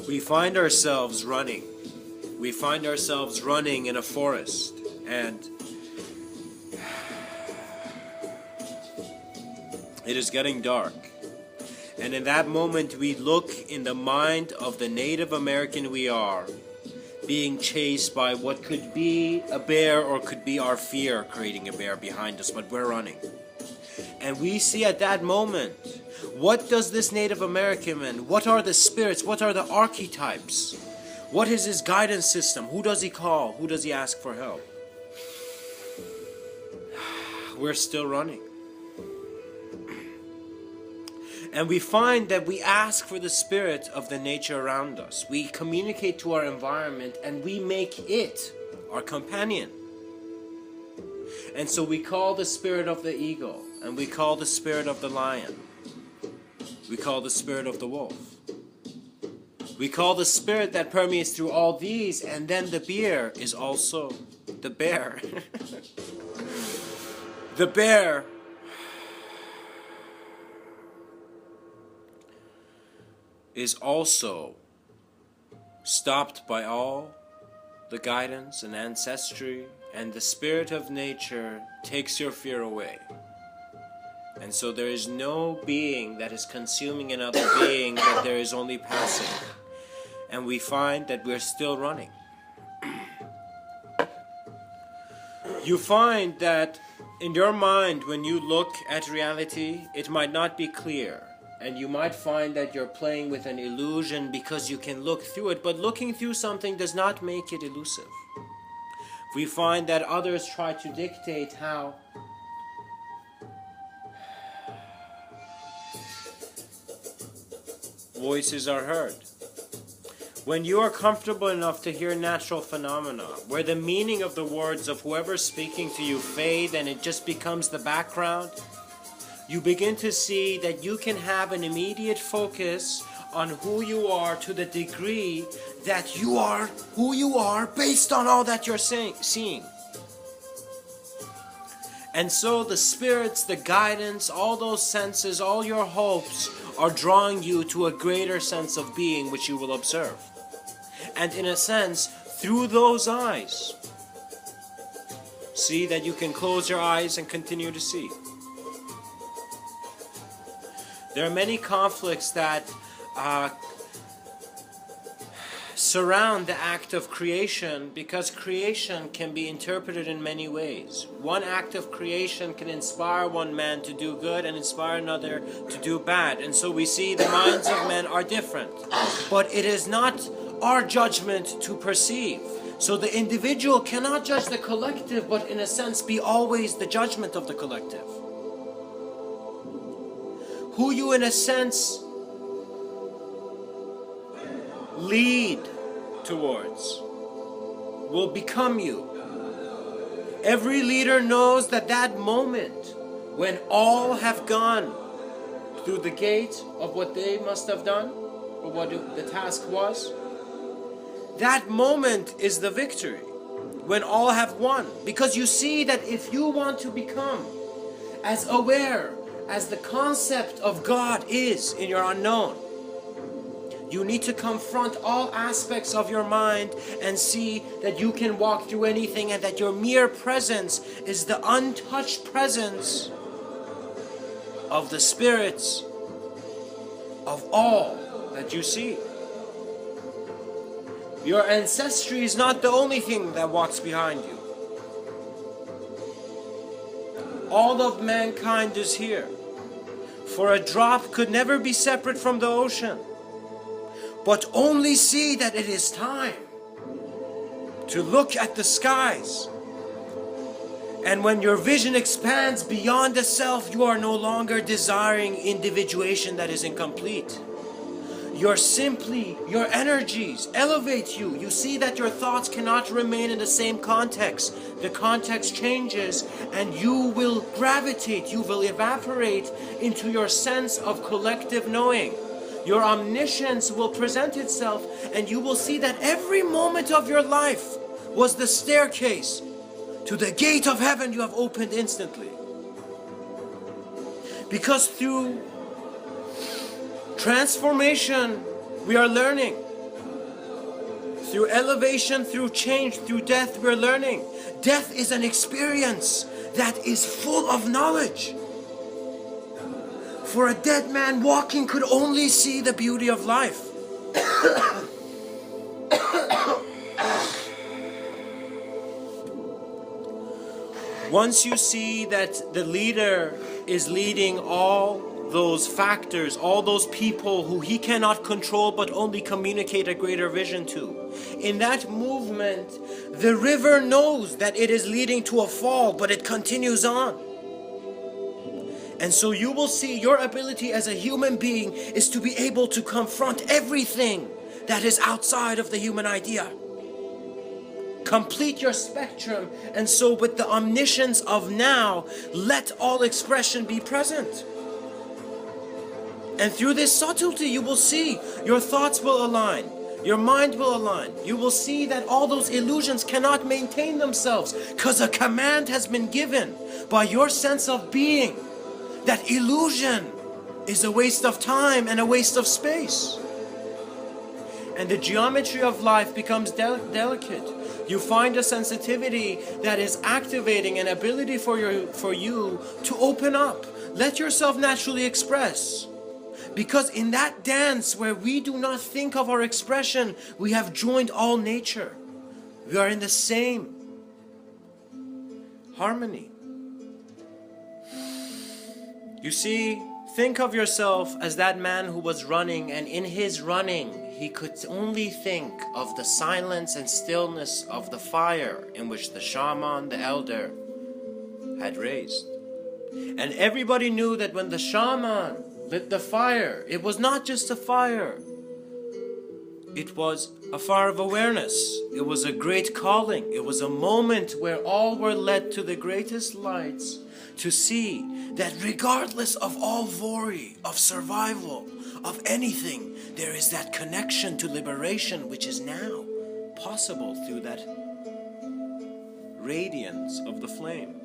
We find ourselves running. We find ourselves running in a forest, and it is getting dark. And in that moment, we look in the mind of the Native American we are, being chased by what could be a bear or could be our fear creating a bear behind us, but we're running. And we see at that moment, what does this Native American man, what are the spirits, what are the archetypes? What is his guidance system? Who does he call? Who does he ask for help? We're still running. And we find that we ask for the spirit of the nature around us. We communicate to our environment and we make it our companion. And so we call the spirit of the eagle, and we call the spirit of the lion. We call the spirit of the wolf. We call the spirit that permeates through all these, and then the bear is also the bear. The bear is also stopped by all the guidance and ancestry, and the spirit of nature takes your fear away. And so there is no being that is consuming another being, but there is only passing. And we find that we're still running. You find that in your mind, when you look at reality, it might not be clear. And you might find that you're playing with an illusion because you can look through it, but looking through something does not make it elusive. We find that others try to dictate how voices are heard. When you are comfortable enough to hear natural phenomena, where the meaning of the words of whoever's speaking to you fade and it just becomes the background, you begin to see that you can have an immediate focus on who you are to the degree that you are who you are based on all that you're seeing. And so the spirits, the guidance, all those senses, all your hopes are drawing you to a greater sense of being which you will observe. And in a sense, through those eyes, see that you can close your eyes and continue to see. There are many conflicts that surround the act of creation, because creation can be interpreted in many ways. One act of creation can inspire one man to do good and inspire another to do bad. And so we see the minds of men are different. But it is not our judgment to perceive. So the individual cannot judge the collective, but in a sense be always the judgment of the collective. Who you in a sense lead towards will become you. Every leader knows that that moment when all have gone through the gate of what they must have done, or what the task was, that moment is the victory, when all have won. Because you see that if you want to become as aware as the concept of God is in your unknown, you need to confront all aspects of your mind and see that you can walk through anything, and that your mere presence is the untouched presence of the spirits of all that you see. Your ancestry is not the only thing that walks behind you. All of mankind is here. For a drop could never be separate from the ocean. But only see that it is time to look at the skies. And when your vision expands beyond the self, you are no longer desiring individuation that is incomplete. Your energies elevate you. You see that your thoughts cannot remain in the same context. The context changes and you will gravitate, you will evaporate into your sense of collective knowing. Your omniscience will present itself, and you will see that every moment of your life was the staircase to the gate of heaven you have opened instantly. Because through transformation, we are learning. Through elevation, through change, through death, we're learning. Death is an experience that is full of knowledge. For a dead man walking could only see the beauty of life. Once you see that the leader is leading all those factors, all those people who he cannot control but only communicate a greater vision to, in that movement, the river knows that it is leading to a fall, but it continues on. And so you will see your ability as a human being is to be able to confront everything that is outside of the human idea. Complete your spectrum, and so with the omniscience of now, let all expression be present. And through this subtlety, you will see your thoughts will align, your mind will align. You will see that all those illusions cannot maintain themselves, because a command has been given by your sense of being that illusion is a waste of time and a waste of space. And the geometry of life becomes delicate. You find a sensitivity that is activating an ability for you to open up. Let yourself naturally express. Because in that dance where we do not think of our expression, we have joined all nature. We are in the same harmony. You see, think of yourself as that man who was running, and in his running, he could only think of the silence and stillness of the fire in which the shaman, the elder, had raised. And everybody knew that when the shaman lit the fire, it was not just a fire. It was a fire of awareness. It was a great calling. It was a moment where all were led to the greatest lights to see that regardless of all worry, of survival, of anything, there is that connection to liberation which is now possible through that radiance of the flame.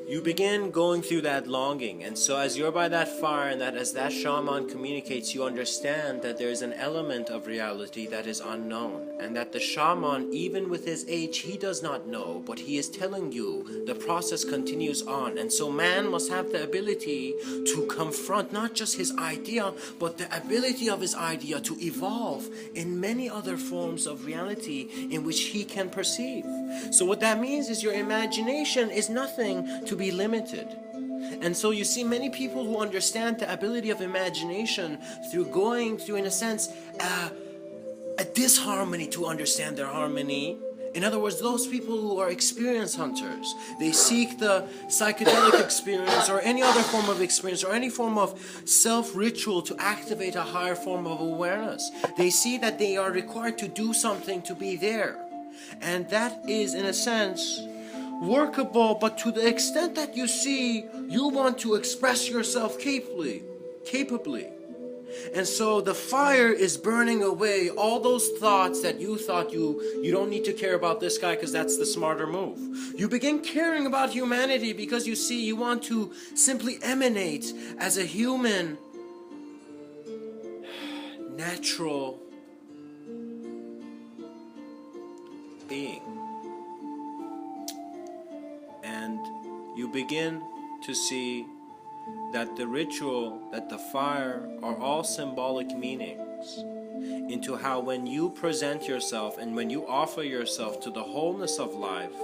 You begin going through that longing, and so as you're by that fire and that as that shaman communicates, you understand that there is an element of reality that is unknown, and that the shaman, even with his age, he does not know, but he is telling you the process continues on. And so man must have the ability to confront not just his idea, but the ability of his idea to evolve in many other forms of reality in which he can perceive. So what that means is your imagination is nothing to be limited. And so you see many people who understand the ability of imagination through going through, in a sense, a disharmony to understand their harmony. In other words, those people who are experience hunters, they seek the psychedelic experience or any other form of experience or any form of self-ritual to activate a higher form of awareness. They see that they are required to do something to be there. And that is, in a sense, workable, but to the extent that you see, you want to express yourself capably. And so the fire is burning away all those thoughts that you thought you don't need to care about this guy because that's the smarter move. You begin caring about humanity because you see you want to simply emanate as a human, natural being. And you begin to see that the ritual, that the fire are all symbolic meanings into how when you present yourself and when you offer yourself to the wholeness of life,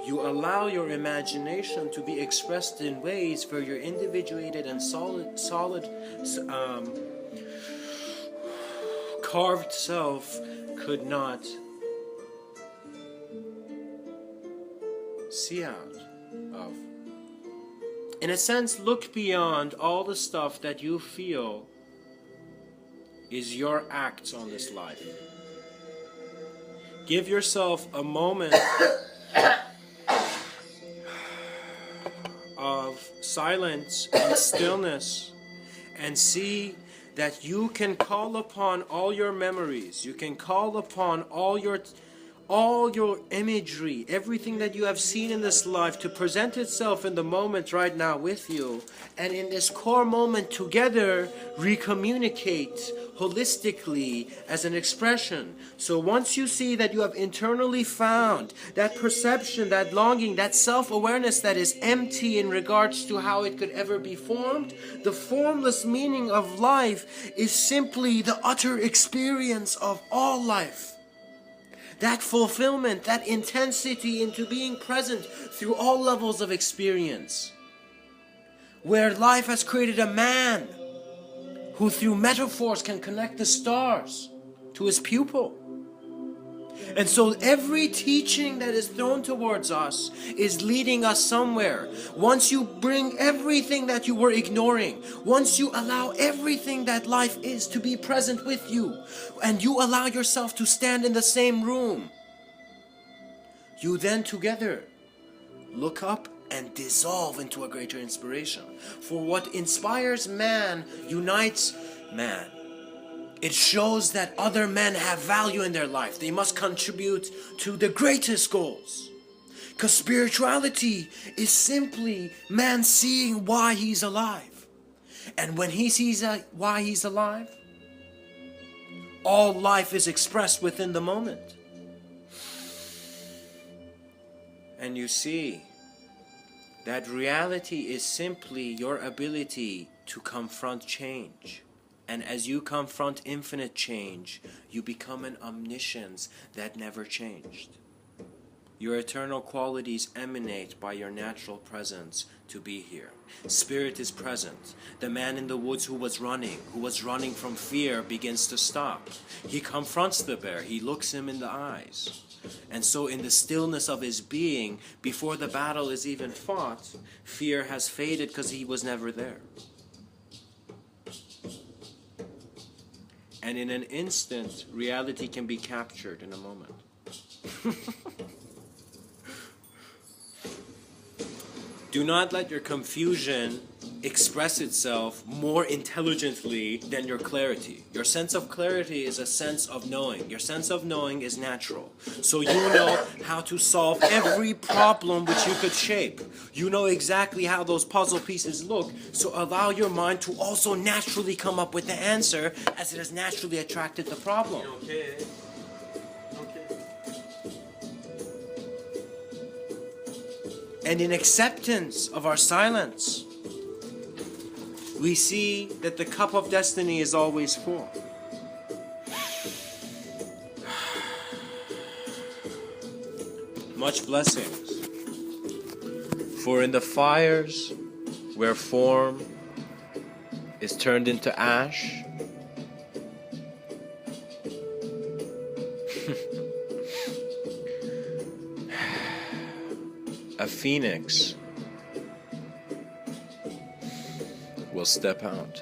you allow your imagination to be expressed in ways where your individuated and solid carved self could not see out of. In a sense, look beyond all the stuff that you feel is your acts on this life. Give yourself a moment of silence and stillness and see that you can call upon all your memories. You can call upon all all your imagery, everything that you have seen in this life, to present itself in the moment right now with you, and in this core moment together recommunicate holistically as an expression. So once you see that you have internally found that perception, that longing, that self-awareness that is empty in regards to how it could ever be formed, the formless meaning of life is simply the utter experience of all life. That fulfillment, that intensity into being present through all levels of experience. Where life has created a man who through metaphors can connect the stars to his pupil. And so every teaching that is thrown towards us is leading us somewhere. Once you bring everything that you were ignoring, once you allow everything that life is to be present with you, and you allow yourself to stand in the same room, you then together look up and dissolve into a greater inspiration. For what inspires man unites man. It shows that other men have value in their life. They must contribute to the greatest goals. Because spirituality is simply man seeing why he's alive. And when he sees why he's alive, all life is expressed within the moment. And you see that reality is simply your ability to confront change. And as you confront infinite change, you become an omniscience that never changed. Your eternal qualities emanate by your natural presence to be here. Spirit is present. The man in the woods who was running from fear, begins to stop. He confronts the bear. He looks him in the eyes. And so in the stillness of his being, before the battle is even fought, fear has faded because he was never there. And in an instant, reality can be captured in a moment. Do not let your confusion express itself more intelligently than your clarity. Your sense of clarity is a sense of knowing. Your sense of knowing is natural. So you know how to solve every problem which you could shape. You know exactly how those puzzle pieces look. So allow your mind to also naturally come up with the answer as it has naturally attracted the problem. Okay. And in acceptance of our silence, we see that the cup of destiny is always full. Much blessings. For in the fires where form is turned into ash, a phoenix will step out.